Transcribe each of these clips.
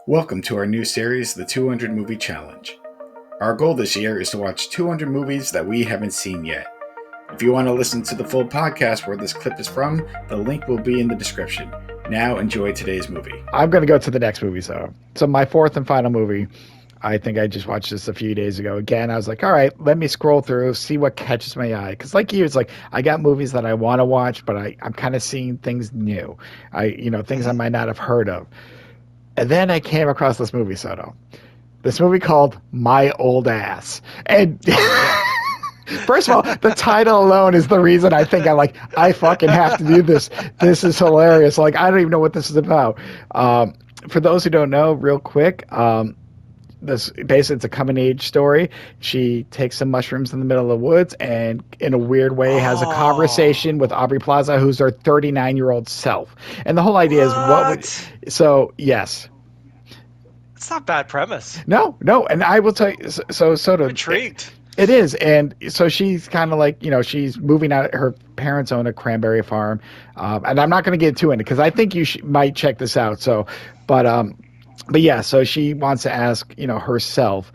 Welcome to our new series, The 200 Movie Challenge. Our goal this year is to watch 200 movies that we haven't seen yet. If you want to listen to the full podcast where this clip is from, the link will be in the description. Now enjoy today's movie. I'm going to go to the next movie, so my fourth and final movie. I think I just watched this a few days ago. Again, I was like, all right, let me scroll through, see what catches my eye. Because like you, it's like I got movies that I want to watch, but I'm kind of seeing things new. Things I might not have heard of. And then I came across this movie, Soto. This movie called My Old Ass. And first of all, the title alone is the reason I think I fucking have to do this. This is hilarious. Like, I don't even know what this is about. For those who don't know, real quick, this basically it's a coming age story. She takes some mushrooms in the middle of the woods and in a weird way has a conversation with Aubrey Plaza, who's her 39-year-old self. And the whole idea is yes. It's not a bad premise. No. And I will tell you, so I'm intrigued. It is. And so she's kind of like, she's moving out. Her parents own a cranberry farm. And I'm not going to get too into it because I think you might check this out. But yeah, so she wants to ask, herself,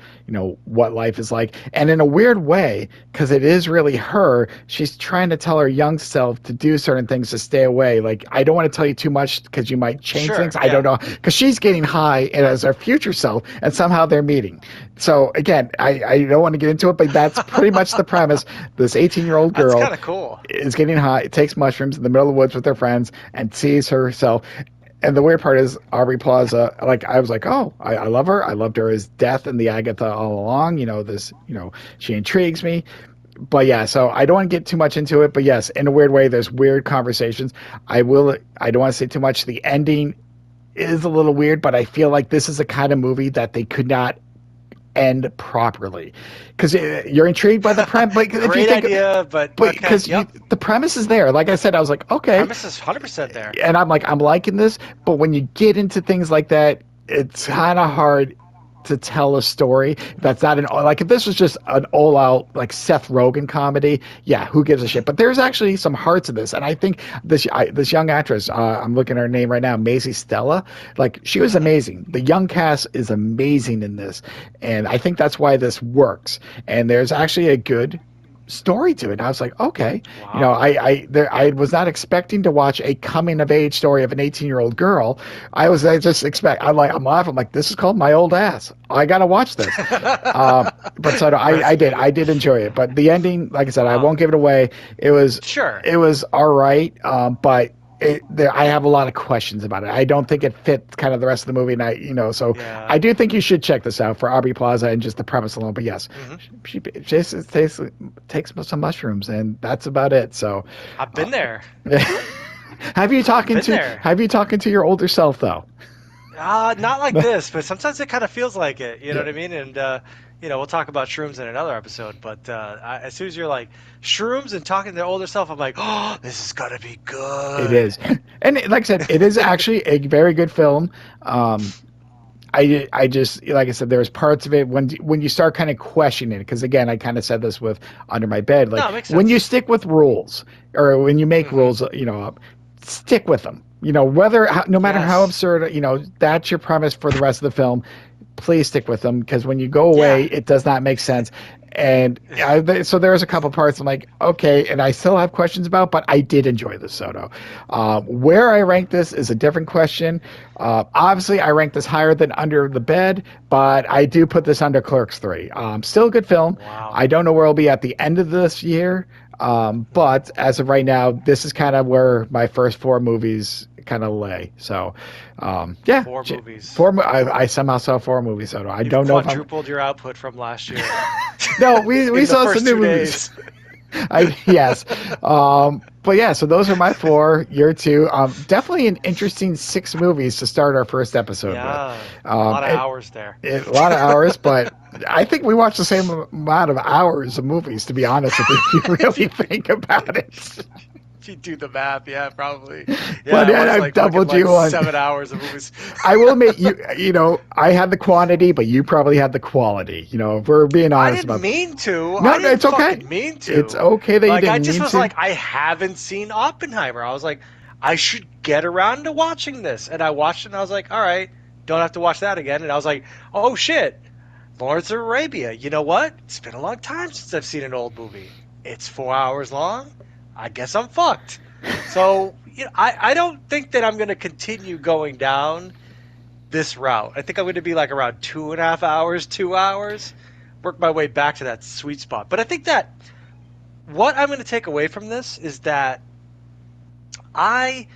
what life is like. And in a weird way, because it is really her, she's trying to tell her young self to do certain things to stay away. Like, I don't want to tell you too much because you might change things. I don't know. Because she's getting high and as her future self, and somehow they're meeting. So again, I don't want to get into it, but that's pretty much the premise. This 18-year-old girl That's kind of cool. Is getting high, takes mushrooms in the middle of the woods with her friends, and sees herself. And the weird part is Aubrey Plaza, I was like, oh, I love her. I loved her as Death and the Agatha all along. She intrigues me. But yeah, so I don't want to get too much into it. But yes, in a weird way, there's weird conversations. I don't want to say too much. The ending is a little weird, but I feel like this is the kind of movie that they could not end properly because you're intrigued by the premise. Like, Great idea, but because the premise is there. Like I said, I was like, okay, premise is 100% there, and I'm liking this. But when you get into things like that, it's kind of hard to tell a story that's not if this was just an all-out Seth Rogen comedy, yeah, who gives a shit? But there's actually some heart to this, and I think this young actress, I'm looking at her name right now, Maisie Stella, she was amazing. The young cast is amazing in this, and I think that's why this works. And there's actually a good story to it. And I was like, okay, wow. I was not expecting to watch a coming of age story of an 18-year-old girl. I'm laughing. I'm like, this is called My Old Ass. I got to watch this. But so I did enjoy it. But the ending, like I said, I won't give it away. It was all right. But I have a lot of questions about it. I don't think it fits kind of the rest of the movie, and I do think you should check this out for Aubrey Plaza and just the premise alone. But yes, she just takes some mushrooms, and that's about it. So I've been there. Have you talking to your older self though? Not like this, but sometimes it kind of feels like it. You know what I mean? And we'll talk about shrooms in another episode. But as soon as you're like shrooms and talking to their older self, I'm like, oh, this is gonna be good. It is, and like I said, it is actually a very good film. I just, like I said, there's parts of it when you start kind of questioning it, because again, I kind of said this with Under My Bed, when you stick with rules or when you make rules, stick with them. No matter how absurd, that's your premise for the rest of the film. Please stick with them, because when you go away, it does not make sense. And so there's a couple parts I'm like, okay, and I still have questions about, but I did enjoy this, Soto. Where I rank this is a different question. Obviously, I rank this higher than Under the Bed, but I do put this under Clerks 3. Still a good film. Wow. I don't know where I'll be at the end of this year, but as of right now, this is kind of where my first four movies kind of lay. So, yeah. Four movies. I somehow saw four movies. So I don't know if quadrupled your output from last year. No, we saw some new movies. Yes. But yeah, so those are my four. Your two. Definitely an interesting 6 movies to start our first episode with. A lot of hours there. A lot of hours, but I think we watched the same amount of hours of movies, to be honest with you, if you really think about it. If you do the math, yeah, probably. Yeah, but I've doubled you on 7 hours of movies. I will admit, I had the quantity, but you probably had the quality. If we're being honest about it. I didn't mean to. No, it's okay. Mean to. It's okay that you didn't mean to. I just was like, I haven't seen Oppenheimer. I was like, I should get around to watching this. And I watched it and I was like, all right, don't have to watch that again. And I was like, oh shit, Lawrence of Arabia. You know what? It's been a long time since I've seen an old movie. It's 4 hours long. I guess I'm fucked. So, I don't think that I'm going to continue going down this route. I think I'm going to be like around 2.5 hours, 2 hours, work my way back to that sweet spot. But I think that what I'm going to take away from this is that I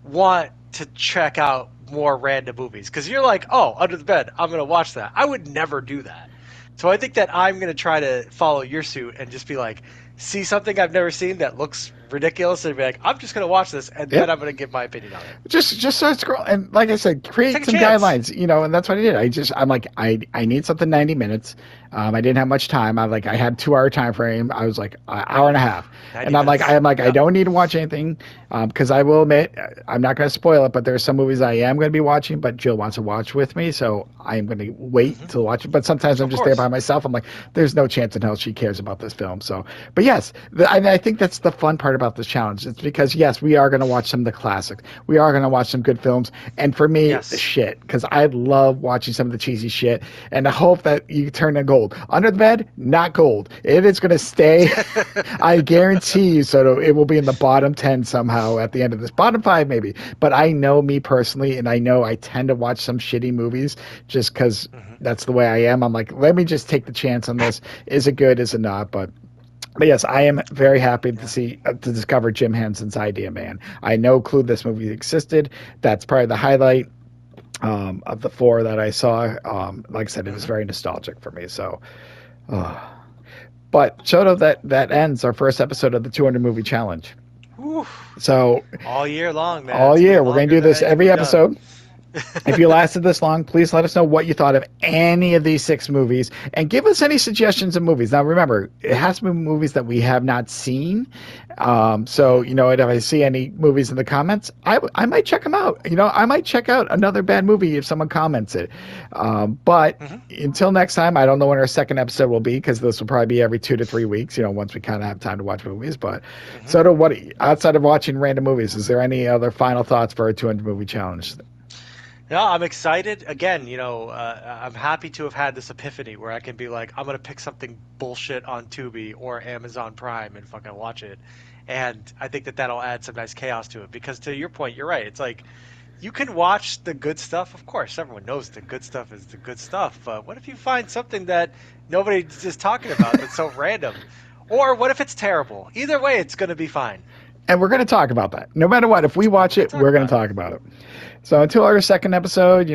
want to check out more random movies because you're like, oh, Under the Bed, I'm going to watch that. I would never do that. So I think that I'm going to try to follow your suit and just be like, see something I've never seen that looks ridiculous and be like, I'm just going to watch this and then I'm going to give my opinion on it. Just start scrolling. And like I said, create some guidelines, and that's what I did. I'm like, I need something 90 minutes. I didn't have much time. I had 2 hour time frame. I was like an hour and a half. And I'm like, I don't need to watch anything. Because I will admit, I'm not going to spoil it, but there are some movies I am going to be watching, but Jill wants to watch with me. So I'm going to wait to watch it. But sometimes I'm just there by myself. I'm like, there's no chance in hell she cares about this film. So, but yes, I think that's the fun part about this challenge. It's because, yes, we are going to watch some of the classics. We are going to watch some good films. And for me, the shit, because I love watching some of the cheesy shit. And I hope that you turn to gold. Under the Bed, not gold. It is going to stay, I guarantee you, so it will be in the bottom 10 somehow at the end of this. Bottom 5 maybe. But I know me personally, and I know I tend to watch some shitty movies just because that's the way I am. I'm like, let me just take the chance on this. Is it good? Is it not? But yes, I am very happy to discover Jim Henson's Idea Man. I no clue this movie existed. That's probably the highlight of the 4 that I saw. Like I said, it was very nostalgic for me. So, but Shoto, that ends our first episode of the 200 movie challenge. Oof. So all year long, man. All year, we're going to do this every episode. If you lasted this long, please let us know what you thought of any of these 6 movies and give us any suggestions of movies. Now, remember, it has to be movies that we have not seen. So, if I see any movies in the comments, I might check them out. I might check out another bad movie if someone comments it. But until next time, I don't know when our second episode will be because this will probably be every 2 to 3 weeks, once we kind of have time to watch movies. But so, what outside of watching random movies, is there any other final thoughts for our 200 movie challenge? No, I'm excited. Again, I'm happy to have had this epiphany where I can be like, I'm going to pick something bullshit on Tubi or Amazon Prime and fucking watch it. And I think that'll add some nice chaos to it. Because to your point, you're right. It's like, you can watch the good stuff. Of course, everyone knows the good stuff is the good stuff. But what if you find something that nobody's just talking about that's so random? Or what if it's terrible? Either way, it's going to be fine. And we're going to talk about that. No matter what, if we watch it, we're going to talk about it. So until our second episode,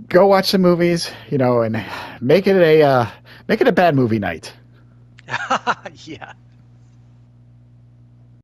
go watch some movies, and make it a bad movie night. Yeah.